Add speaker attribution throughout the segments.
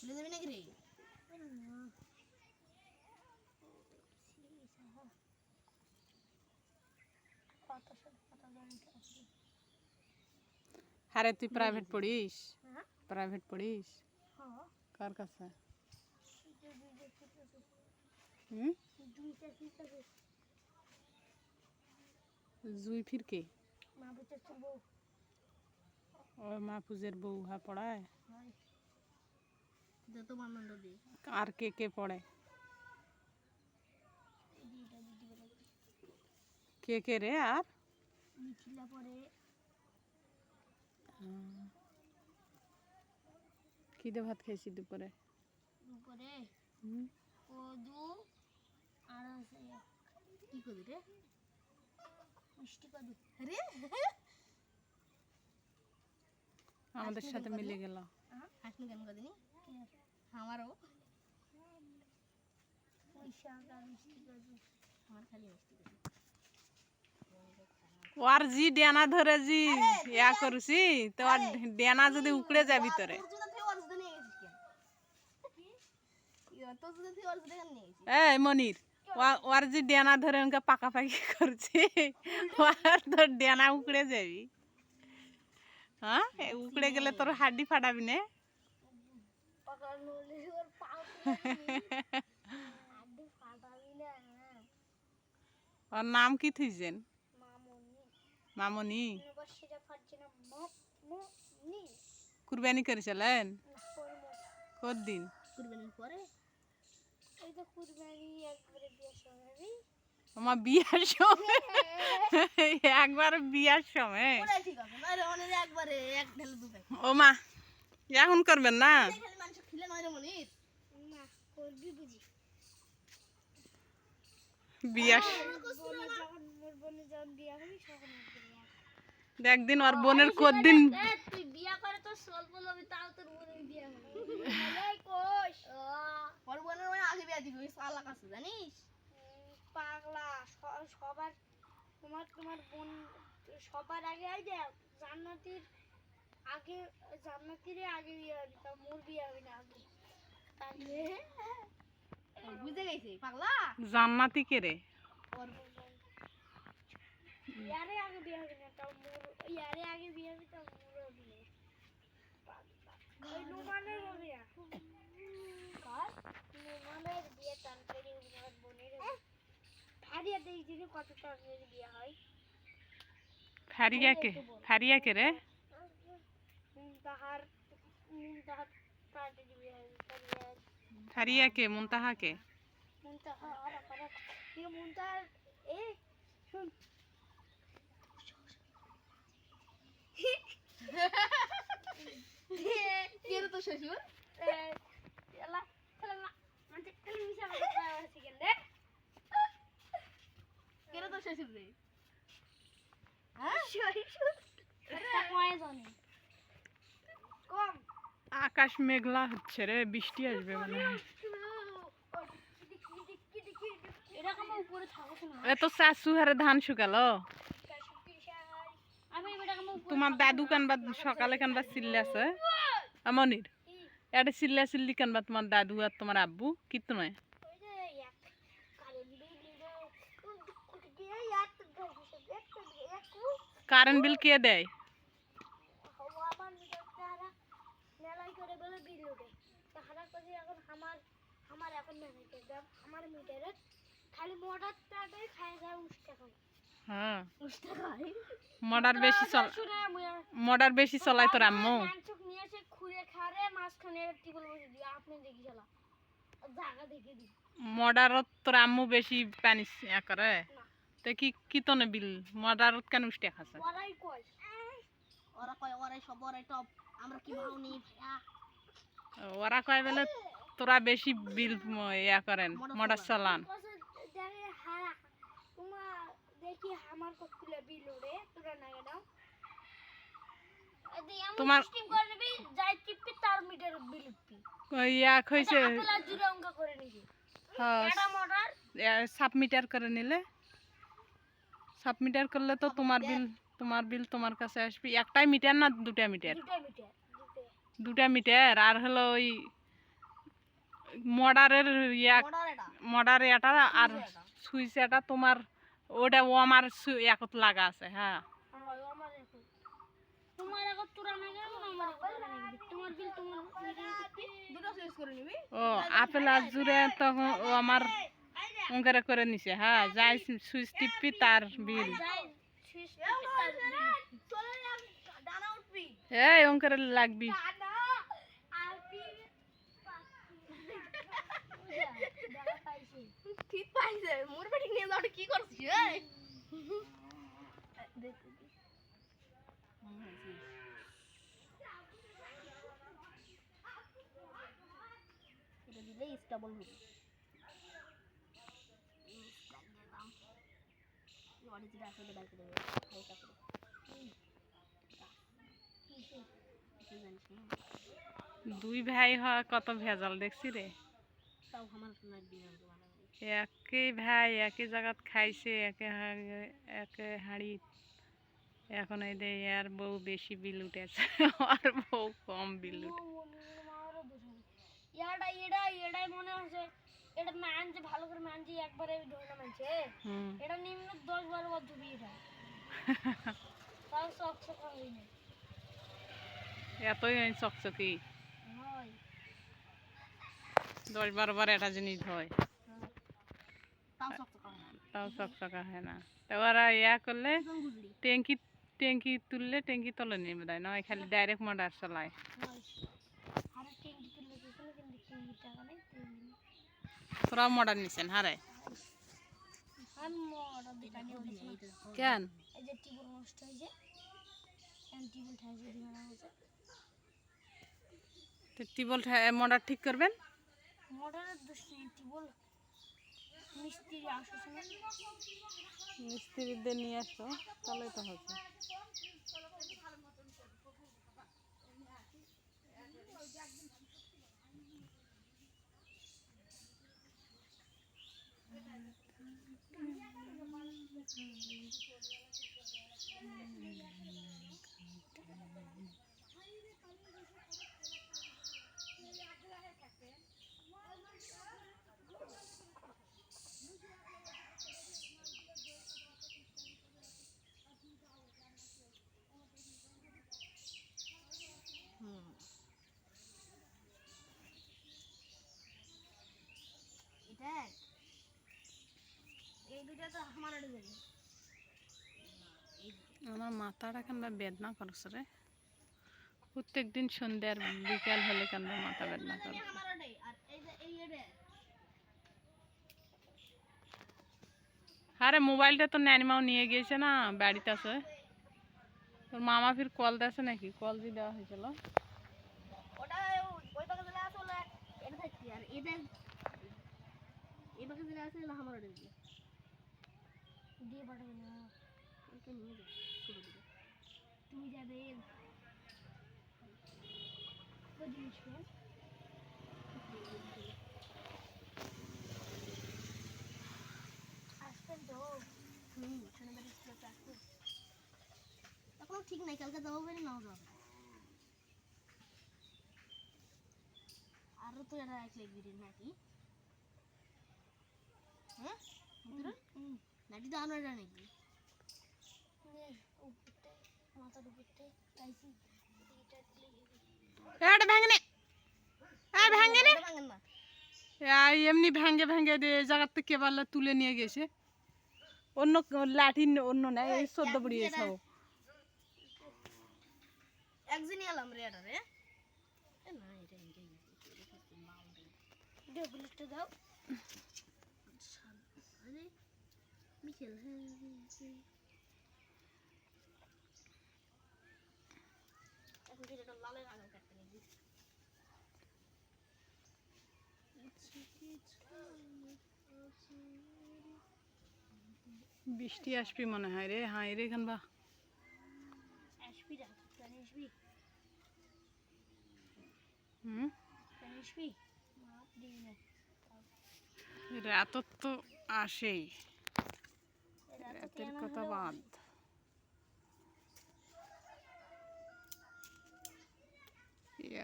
Speaker 1: খুলে দেবে নাকি রে?
Speaker 2: আরে তুই প্রাইভেট পড়িস? প্রাইভেট পড়িস? কার কাছে? জুই ফির কে? ও মাহফুজের বউ হা পড়ায়? আর কে কে পড়ে? কে কে রে? আর কি দিয়ে ভাত খাইছি দুপুরে?
Speaker 1: কদু আর আছে কি কদু রে? মিষ্টি কদু রে।
Speaker 2: আমাদের সাথে মিলে গেল।
Speaker 1: হাসনি কেন কদিনই আমারও ওই শাক আর মিষ্টি কদু। আমার খালি মিষ্টি কদু।
Speaker 2: ওর জি ডেনা ধরে জি ইয়া করছি তো আর ডেনা যদি উকড়ে যায় ভিতরে। এই মনির, ওর জি ডেনা ধরে ওকে পাকাপাকি করছি, ওর তোর ডেনা উকড়ে যাবি। হ্যাঁ, উকড়ে গেলে তোর হাড্ডি ফাটাবি না। ওর নাম কি থুইছেন? মামনি। কুরবানি করেছিলেন কতদিন?
Speaker 1: কুরবানির পরে
Speaker 2: আমার বিয়ার সময়, একবার বিয়ার সময়। ও মা, এখন করবেন না? বিয়া একদিন ওর বোনের কতদিন
Speaker 1: পাগলা সবার তোমার বোন সবার আগে জান্নাতির আগে বিয়ে হবে, তা মোর বিয়ে হবে না আগে। বুঝে গেছে পাগলা।
Speaker 2: জান্নাতি কে রে?
Speaker 1: ইয়ারে আগে বিয়ে হবে না, তাও মোর ইয়ারে আগে বিয়ে হবে, তাও মোর হবে না। ওই নুমানের হবে না। কার? নুমানের বিয়ে তানকারি ওর বোনের। ফারিয়া দেই দিনে কত তাড়াতাড়ি বিয়ে হয়।
Speaker 2: ফারিয়া কে রে?
Speaker 1: মুনতাহার তাড়াতাড়ি বিয়ে হয়।
Speaker 2: ফারিয়া কে? মুনতাহা কে?
Speaker 1: মুনতাহা আর মুনতাহার এই শুন কেন তো শ্বশুর এলা এলা মানে খালি মিশা কথা আছে কেন রে? কেন তো শ্বশুর রে? হ্যাঁ শ্বশুর কয় জানি কম।
Speaker 2: আকাশ মেঘলা হচ্ছে রে, বৃষ্টি আসবে মনে হয়।
Speaker 1: এরকম উপরে থাকো না।
Speaker 2: এ তো শাশু হারে ধান শুকালো। তোমার দাদু কানবা সকালে কানবা চিল্লে আছে মনির, এটা চিল্লা চিল্লি কানবা তোমার দাদু আর তোমার আব্বু কিন্তু নয়। কারেন্ট বিল কে দেয়? হ্যাঁ, মডার বেশি চলাই তোর আম্মু। মডারত তোর আম্মু বেশি পানি করে তো কি তো না বিল মডারত কেন উষ্টা খাচ্ছে? ওরা কয় বলে তোরা বেশি বিল ইয়া করেন মডার চালান। তোমার ইয়া হয়েছে সাবমিটার করে নিলে, সাবমিটার করলে তো তোমার বিল তোমার কাছে আসবে। একটাই মিটার না দুটা মিটার? দুটা মিটার। আর হলো ওই মডারের ইয়া
Speaker 1: অর্ডার এটা
Speaker 2: মডার এটা আর
Speaker 1: এটা।
Speaker 2: সুইচ এটা তোমার ওটা ও আমার একত লাগা আছে হ্যাঁ
Speaker 1: আমার এখন তোমার এখন তোরা না গেলে আমার এখন তোরা না গেলে তোমার বিল তোমার দুটো সুইচ করে নিবি
Speaker 2: ও আপেল আর জুড়ে তখন ও আমার অঙ্কের করে নিছে হ্যাঁ যাই সুইচ টিপি তার বিল
Speaker 1: যাই সুইচ চলে ডানা উঠবি
Speaker 2: এই অঙ্কের লাগবি
Speaker 1: ডানা আলপি দেখা পাইছি ঠিক পাইছে মোর বেটি নিয়ে যাওয়া কি করছিস এই দেখ এটা দিলে স্টেবল হবে লড়ি যেটা আসলে বাইক দেবে হালকা করে কি জানিস না
Speaker 2: দুই ভাই হয় কত ভেজাল দেখছি রে
Speaker 1: তাও আমার শোনার দিয়ে
Speaker 2: একই ভাই একই জায়গাত খাইছে একে হাড়ি এখন এই দে আর বউ বেশি বিল উঠেছে আর বউ কম বিল উঠে
Speaker 1: এটাই মনে হচ্ছে এটা মানছে ভালো করে মানছে একবারে ধরে মানছে এটা নিম্ন 10-12 বার ধুবি এটা তাও চকচক হয়নি
Speaker 2: এতই চকচকি
Speaker 1: হয়
Speaker 2: 10-12 বার একটা জিনিস হয়
Speaker 1: তাও চকচক হয় না
Speaker 2: তাও চকচকা হয় না তো ওরা ইয়া করলে
Speaker 1: বুঝলি
Speaker 2: ট্যাঙ্কি ট্যাঙ্কি তুললে ট্যাঙ্কি তলে নিয়ে দেয় নয় খালি ডাইরেক্ট মোটর চালায়
Speaker 1: আরে টিঙ্কি তুললে কিছু কিন্তু টিঙ্কি টাকা নেই
Speaker 2: তোরা মোটর নিছেন হারে
Speaker 1: আমি মোড়া দোকানে উঠেছি
Speaker 2: কেন
Speaker 1: এই যে টিবল নষ্ট হয়েছে টিবল ঠাইছে দিয়ে না হয়েছে
Speaker 2: টিবল মোটর ঠিক করবেন
Speaker 1: মোটরের দোষ নেই টিবল মিস্ত্রি আসছে না
Speaker 2: মিস্ত্রিদের নিয়ে আসো তাহলে তো হবে
Speaker 1: এটা এই দুটো তো আমার আড়ে যাবে
Speaker 2: আমার মাথাটা কেন বেদনা করছে রে প্রত্যেক দিন সন্ধ্যে আর বিকাল হলে কেন মাথা বেদনা করছে
Speaker 1: আমার আড়ে আর এই যে এই এড়ে
Speaker 2: আরে মোবাইলটা তো ন্যানিমাও নিয়ে গিয়েছে না বাড়িতে আছে তোর মামা ফির কল দিয়েছে নাকি কল দিয়ে দেওয়া হয়েছিল
Speaker 1: ওটা ওই পাকে দিলে আসলে এটা থাকছে আর এটা এই পাকে দিলে আসলে আমার আড়ে দিয়ে পাঠাবে না ওকে নিয়ে যা ছোট দিকে তুমি যাবে ওই জিনিস আসবেন তো শনিবার স্কুলে আসবেন এখনো ঠিক নাই কালকে যাবো বলে নাও যাবে আরো তো এরা এক লিখবি নাকি হ্যাঁ নাটি তো আনার নাকি মাথার উপরতে চাইছি
Speaker 2: এটা ভেঙে নে ভেঙে নে এমনি ভেঙে ভেঙে দিয়ে জায়গার থেকে কেবল তুলে নিয়ে গেছে অন্য লাঠি অন্য নাই এই 14 পড়িয়েছে
Speaker 1: একদিনই এলাম রে এটা রে না এটা ডবলটা দাও আরে মিকেল এখন যেটা লালের আগে কাটতে নিবি
Speaker 2: বৃষ্টি আসবি মনে হয় রে হ্যাঁ রে কেন বা
Speaker 1: আসবি না জানি আসবি জানি আসবি
Speaker 2: রাত তো আসেই রাতের কথা বাদ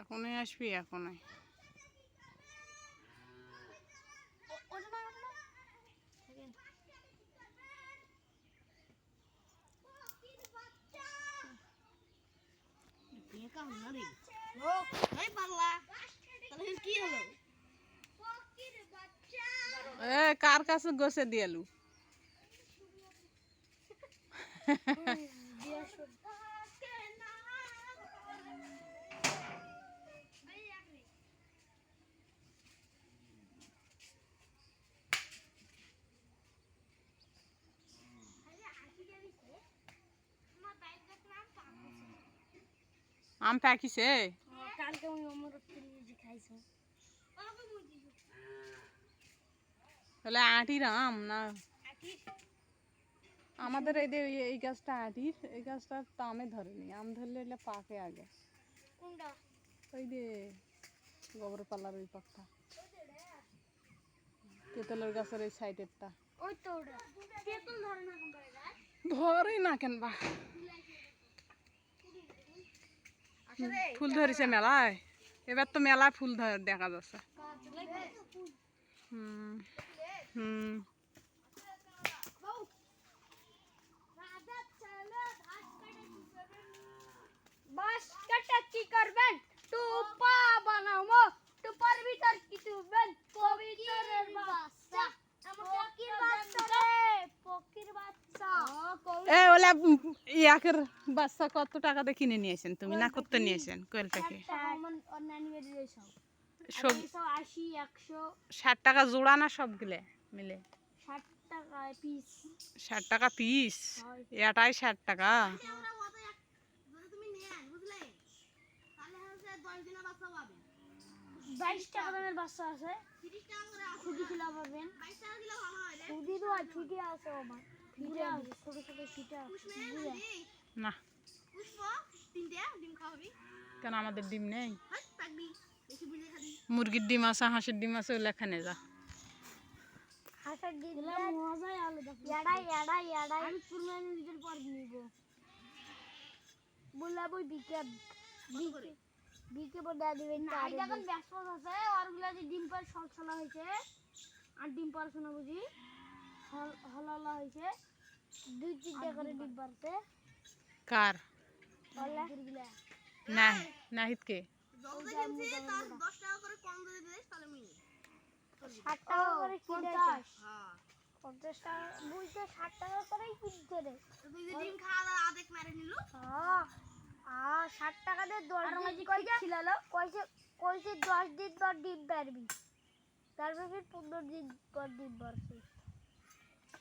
Speaker 2: এখনই আসবি এখনই এ কার কাছে গোছে দিয়েলু আম পাকিছে
Speaker 1: কালকে আমি আমার নিজে খাইছো
Speaker 2: তাহলে আটির আম না আমাদের এই গাছটা আটির এই গাছটা তো আমে ধরেনি আম ধরলে এটা পাকে আগে
Speaker 1: কোনটা
Speaker 2: ওই যে গোবর পাল্লার ওই পাকটা তেঁতুলের গাছের ওই সাইডেরটা
Speaker 1: ওই তো ওটা তেঁতুল ধরে না কোন গাছ
Speaker 2: ধরেই না কেন বা ফুল ধরেছে মেলায় এবার তো মেলায় ফুল দেখা যাচ্ছে হুম হুম
Speaker 1: বাস কাটা কি করবেন টুপা বানাবো টুপার ভিতর কি তুলবেন কবিতরের বাচ্চা পকির বাচ্চা রে পকির বাচ্চা
Speaker 2: এ ওলা ইয়াকের বাচ্চা কত টাকা দিয়ে কিনে নিয়েছেন তুমি না করতে নিয়েছেন কোয়েল থেকে সব
Speaker 1: 80 100
Speaker 2: 60 টাকা জোড়া না সবগুলো মিলে
Speaker 1: 60 টাকা পিস
Speaker 2: 60 টাকা পিস এটাই 60 টাকা
Speaker 1: বাইশ টাকা দামের বাচ্চা আছে খুদি খিলা পাবেন খুদি তো ফিটে আছে আমার ফিটে আছে ছোট ছোট ফিটে আছে
Speaker 2: না কেন আমাদের ডিম নেই মুরগির ডিম আছে হাঁসের ডিম আছে ওগুলো খানে যা
Speaker 1: হাঁসের ডিম মজাই আলাদা এড়াই এড়াই এড়াই আমি কুরবানি ঈদের পর নিব বললাম ওই বিকে বড় দিবেন না এটা এখন ব্যস্ত আছে ওরগুলা যে ডিম পার সলসলা হইছে আর ডিম পারছনা বুঝি হলালা হইছে 2-3টা করে ডিম পারছে
Speaker 2: কার
Speaker 1: হলা
Speaker 2: না নাহিত কে
Speaker 1: 10 টাকা করে কম দিয়ে দিস তাহলে মিনি 60 টাকা করে কিনতে 50 টাকা বুঝতে 60 টাকা করেই কিনতে রে তুই যে ডিম খাওয়া আদেক মেরে নিলু হ্যাঁ 60 টাকা দিয়ে 10 দিন কইছে খিলালো কইছে 10 দিন পর ডিম পারবি তারপর ফির 15 দিন পর ডিম পারছে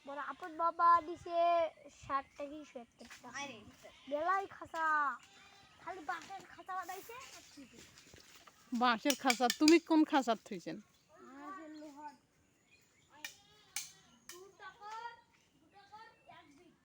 Speaker 1: বড় আপন বাবা দিছে 60 টাকা 70 টাকা আরে বেলাই খাসা খালি বাঁশের খাসা বানাইছে
Speaker 2: বাঁশের খাসা তুমি কোন খাসার থইছেন